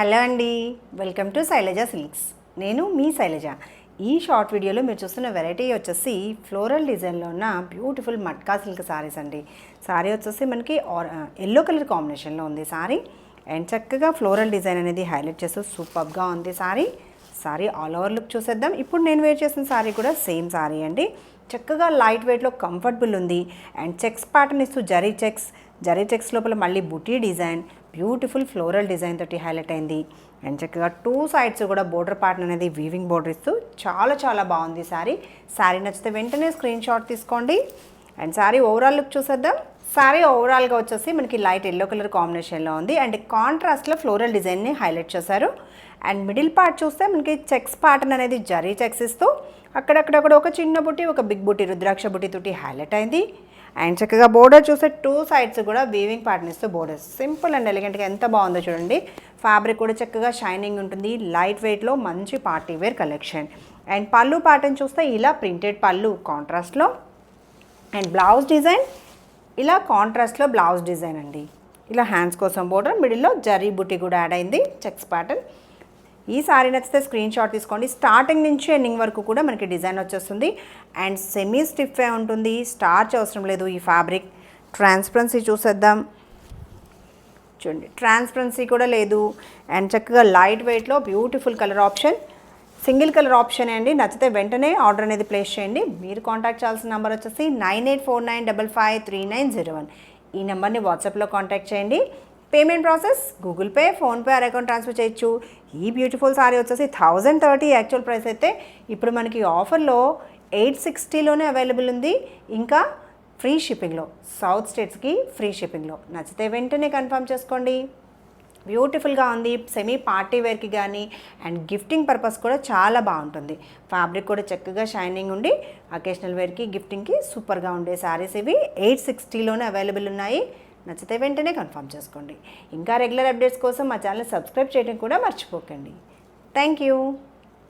Hello అండి, welcome to Shailaja silks. నేను మీ శైలజ. ఈ షార్ట్ వీడియోలో మీరు చూస్తున్న వెరైటీ వచ్చేసి ఫ్లోరల్ డిజైన్లో ఉన్న బ్యూటిఫుల్ మట్కా సిల్క్ సారీస్ అండి. సారీ వచ్చేసి మనకి ఎల్లో కలర్ కాంబినేషన్లో ఉంది సారీ. అండ్ చక్కగా ఫ్లోరల్ డిజైన్ అనేది హైలైట్ చేస్తూ సూపర్గా ఉంది సారీ ఆల్ ఓవర్ లుక్ చూసేద్దాం. ఇప్పుడు నేను వేర్ చేసిన సారీ కూడా సేమ్ సారీ అండి. చక్కగా లైట్ వెయిట్లో కంఫర్టబుల్ ఉంది. అండ్ చెక్స్ ప్యాటర్న్ ఇస్తూ జరీ చెక్స్ లోపల మళ్ళీ బుటీ డిజైన్, బ్యూటిఫుల్ ఫ్లోరల్ డిజైన్ తోటి హైలైట్ అయింది. అండ్ చక్కగా టూ సైడ్స్ కూడా బోర్డర్ ప్యాటర్న్ అనేది వీవింగ్ బోర్డర్ ఇస్తూ చాలా బాగుంది సారీ నచ్చితే వెంటనే స్క్రీన్ షాట్ తీసుకోండి. అండ్ సారీ ఓవరాల్ లుక్ చూసేద్దాం. సారీ ఓవరాల్గా వచ్చేసి మనకి లైట్ ఎల్లో కలర్ కాంబినేషన్లో ఉంది. అండ్ కాంట్రాస్ట్లో ఫ్లోరల్ డిజైన్ని హైలైట్ చేశారు. అండ్ మిడిల్ పార్ట్ చూస్తే మనకి చెక్స్ ప్యాటర్న్ అనేది జరీ చెక్స్ ఇస్తూ అక్కడక్కడ ఒక చిన్న బుట్టి, ఒక బిగ్ బుట్టి, రుద్రాక్ష బుట్టి తోటి హైలైట్ అయింది. అండ్ చక్కగా బోర్డర్ చూస్తే టూ సైడ్స్ కూడా వీవింగ్ ప్యాటర్న్ ఇస్తూ బోర్డర్స్ సింపుల్ అండ్ ఎలిగెంట్గా ఎంత బాగుందో చూడండి. ఫ్యాబ్రిక్ కూడా చక్కగా షైనింగ్ ఉంటుంది. లైట్ వెయిట్లో మంచి పార్టీ వేర్ కలెక్షన్. అండ్ పళ్ళు ప్యాటర్న్ చూస్తే ఇలా ప్రింటెడ్ పళ్ళు కాంట్రాస్ట్లో. అండ్ బ్లౌజ్ డిజైన్ ఇలా కాంట్రాస్ట్లో బ్లౌజ్ డిజైన్ అండి. ఇలా హ్యాండ్స్ కోసం బోర్డర్, మిడిల్లో జరీ బుట్టి కూడా యాడ్ అయింది చెక్స్ ప్యాటర్న్. ఈ సారీ నచ్చితే స్క్రీన్ షాట్ తీసుకోండి. స్టార్టింగ్ నుంచి ఎండింగ్ వరకు కూడా మనకి డిజైన్ వచ్చేస్తుంది. అండ్ సెమీ స్టిఫే ఉంటుంది, స్టార్చ్ అవసరం లేదు. ఈ ఫ్యాబ్రిక్ ట్రాన్స్పరెన్సీ చూసేద్దాం. చూడండి, ట్రాన్స్పరెన్సీ కూడా లేదు. అండ్ చక్కగా లైట్ వెయిట్లో beautiful colour option, single colour option అండి. నచ్చితే వెంటనే ఆర్డర్ అనేది ప్లేస్ చేయండి. మీరు కాంటాక్ట్ చేయాల్సిన నెంబర్ వచ్చేసి 9849553901. ఈ నెంబర్ని వాట్సాప్లో కాంటాక్ట్ చేయండి. Payment process Google pay, PhonePe are account transfer చేయొచ్చు. ఈ బ్యూటిఫుల్ సారీ వచ్చేసి 1030 యాక్చువల్ ప్రైస్ అయితే ఇప్పుడు మనకి ఆఫర్లో 860లోనే అవైలబుల్ ఉంది. ఇంకా ఫ్రీ షిప్పింగ్లో, సౌత్ స్టేట్స్కి ఫ్రీ షిప్పింగ్లో. నచ్చితే వెంటనే కన్ఫర్మ్ చేసుకోండి. బ్యూటిఫుల్గా ఉంది. సెమీ పార్టీ వేర్కి కానీ అండ్ గిఫ్టింగ్ పర్పస్ కూడా చాలా బాగుంటుంది. ఫ్యాబ్రిక్ కూడా చక్కగా షైనింగ్ ఉండి అకేషనల్ వేర్కి, గిఫ్టింగ్కి సూపర్గా ఉండే శారీస్ ఇవి 860లోనే అవైలబుల్ ఉన్నాయి. నచ్చితే వెంటనే కన్ఫర్మ్ చేసుకోండి. ఇంకా రెగ్యులర్ అప్డేట్స్ కోసం మా ఛానల్ సబ్స్క్రైబ్ చేయడం కూడా మర్చిపోకండి. Thank you.